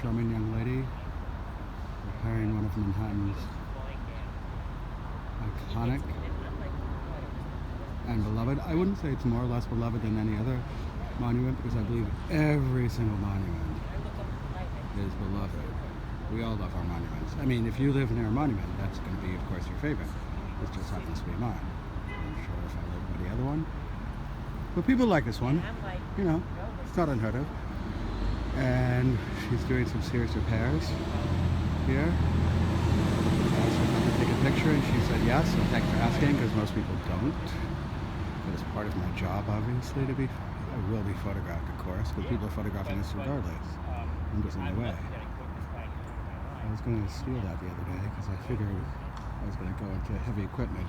charming young lady repairing one of Manhattan's iconic and beloved. I wouldn't say it's more or less beloved than any other monument, because I believe every single monument is beloved. We all love our monuments. I mean, if you live near a monument, that's going to be, of course, your favorite. This just happens to be mine. I'm not sure if I live by the other one. But people like this one. You know, it's not unheard of. And she's doing some serious repairs here. I asked her if I could take a picture, and she said yes. So thanks for asking, because most people don't. But it's part of my job, obviously, to be. I will be photographed, of course, but people are photographing this regardless. I'm just in the way. I was going to steal that the other day because I figured I was going to go into heavy equipment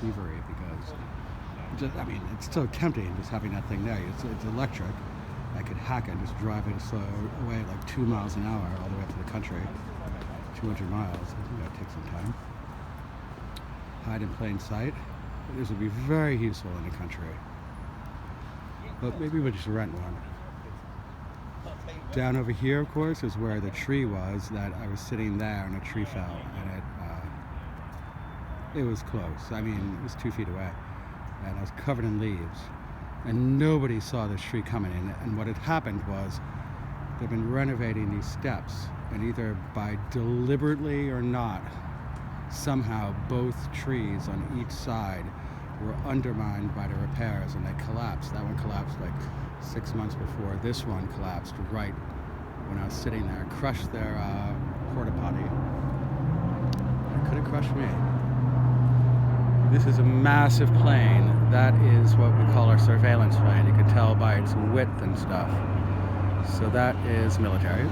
thievery, because I mean, it's so tempting just having that thing there. It's electric. I could hack it and just drive it slow away at like 2 miles an hour all the way up to the country. 200 miles. I think that would take some time. Hide in plain sight. This would be very useful in the country. But maybe we'll just rent one. Down over here, of course, is where the tree was that I was sitting there and a tree fell, and it was close. I mean, it was 2 feet away, and I was covered in leaves, and nobody saw this tree coming in. And what had happened was they've been renovating these steps, and either by deliberately or not, somehow both trees on each side were undermined by the repairs, and they collapsed. That one collapsed like 6 months before. This one collapsed right when I was sitting there. Crushed their porta potty. It could have crushed me. This is a massive plane. That is what we call our surveillance plane. You can tell by its width and stuff. So that is military.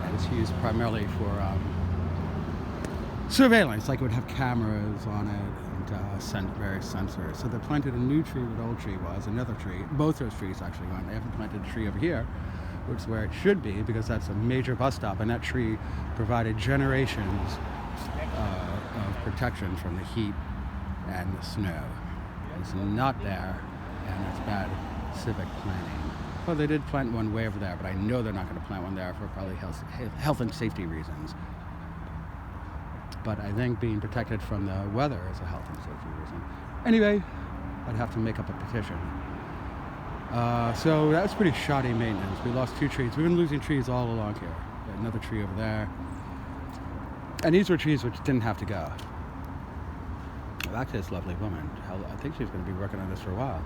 And it's used primarily for surveillance, like it would have cameras on it and send various sensors. So they planted a new tree where the old tree was, another tree. Both those trees actually went. They haven't planted a tree over here, which is where it should be, because that's a major bus stop, and that tree provided generations of protection from the heat and the snow. It's not there, and it's bad civic planning. Well, they did plant one way over there, but I know they're not going to plant one there for probably health and safety reasons. But I think being protected from the weather is a health and safety reason. Anyway, I'd have to make up a petition. So that's pretty shoddy maintenance. We lost 2 trees. We've been losing trees all along here. Another tree over there. And these were trees which didn't have to go. Back to this lovely woman. I think she's going to be working on this for a while.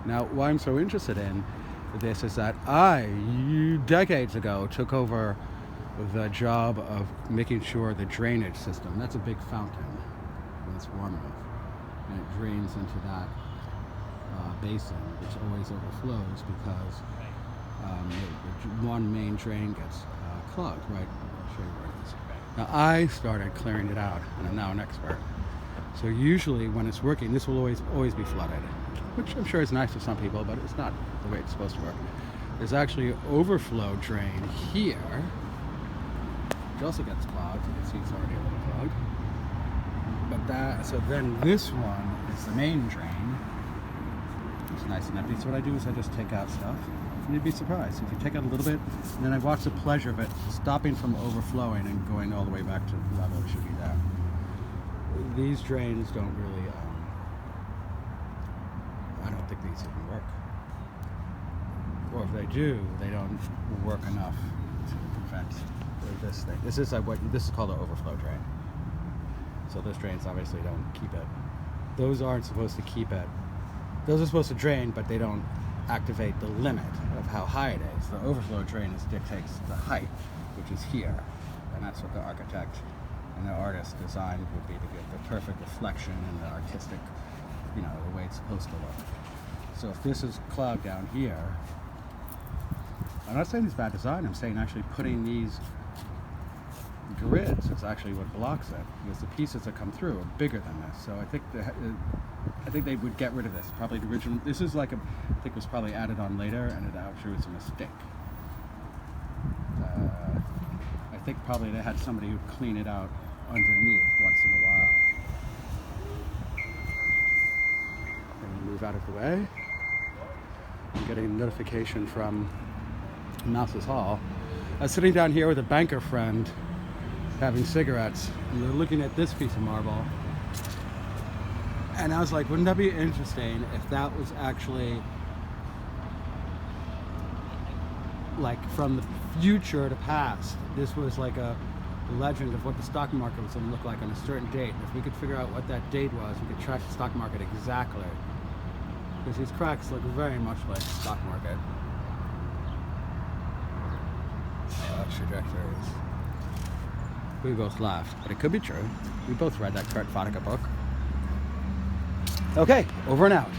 Now, why I'm so interested in this is that I, decades ago, took over the job of making sure the drainage system, that's a big fountain when it's warm enough, and it drains into that basin, which always overflows because one main drain gets clogged, right? I'll show you where it is. Now, I started clearing it out, and I'm now an expert. So usually when it's working, this will always be flooded, which I'm sure is nice for some people, but it's not the way it's supposed to work. There's actually an overflow drain here, which also gets clogged. You can see it's already a little clogged. But so then this one is the main drain. It's nice and empty. So what I do is I just take out stuff. And you'd be surprised if you take out a little bit, and then I watch the pleasure of it stopping from overflowing and going all the way back to the level it should be there. These drains don't really, I don't think these even work. Or if they do, they don't work enough to prevent this thing. This is called an overflow drain. So those drains obviously don't keep it. Those aren't supposed to keep it. Those are supposed to drain, but they don't activate the limit of how high it is. The overflow drain dictates the height, which is here. And that's what the architect and the artist designed would be, to get the perfect reflection and the artistic, the way it's supposed to look. So if this is clogged down here, I'm not saying it's bad design, I'm saying actually putting these grids is actually what blocks it, because the pieces that come through are bigger than this. So I think they would get rid of this. Probably the original, this is like I think was probably added on later, and it actually was a mistake. I think probably they had somebody who'd clean it out underneath once in a while. Going to move out of the way. I'm getting a notification from Mouse's Hall I was sitting down here with a banker friend having cigarettes, and we were looking at this piece of marble. And I was like, wouldn't that be interesting if that was actually like from the future to past? This was like a legend of what the stock market was going to look like on a certain date. And if we could figure out what that date was, we could track the stock market exactly. Because these cracks look very much like the stock market. Trajectories. We both laughed, but it could be true. We both read that Kurt Vonnegut book. Okay, over and out.